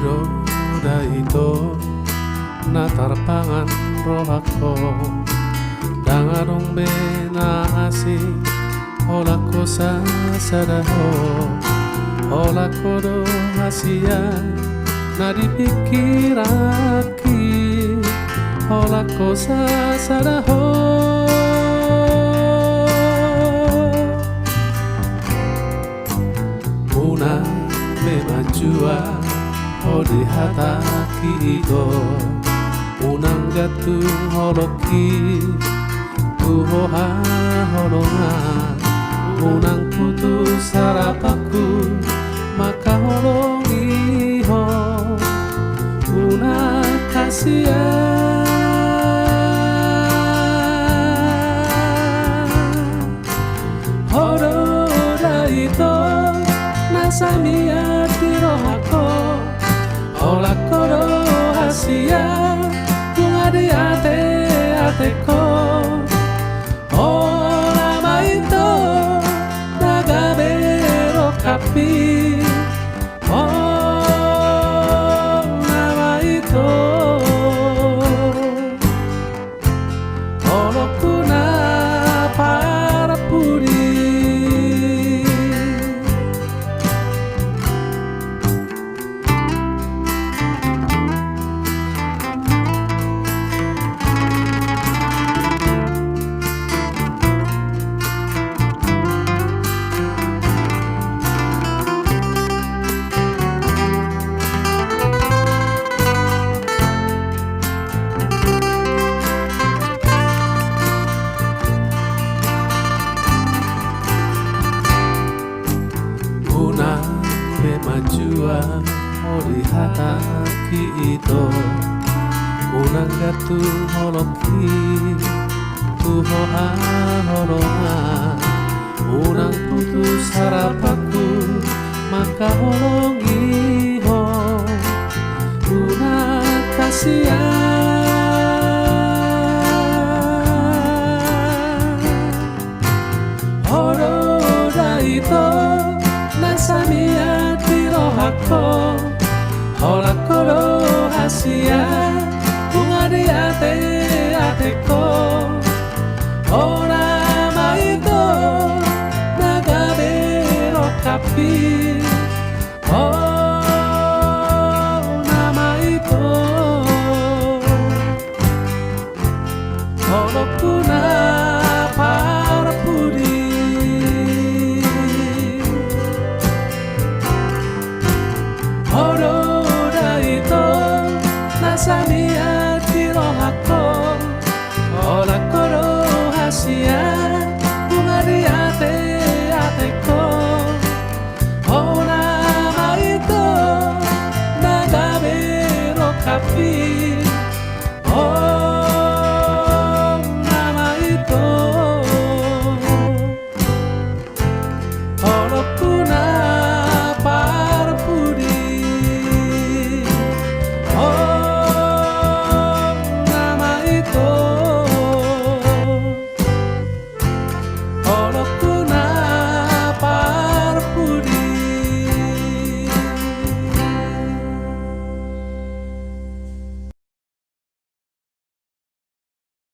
Roda ito natarpangan rohako dangarong benasi ola ko sa sadaho ola ko do hasia na dipikiraki ola ko sa sadaho una me majua o di hataki ito unang gatung holoki tuhoha holonga unang putus harapaku maka holongi ho una kasihan horoda ito nasamia tirohako ola koro hasia bunga di ateko ola maito nagabero kapi ola maito olo kuna para puri una me majua ori hataki ito unang gatung holoki tuhoha holonga unang putus harapaku maka holongi ho una kasihan horoda ito nasamia tirohako ola koro hasia bunga di ateko ora maito nagabero kapi nama itu olo kuna para pudi horoda ito nasamia tirohako ola koro hasia bunga di ateko ola maito nagabero kapi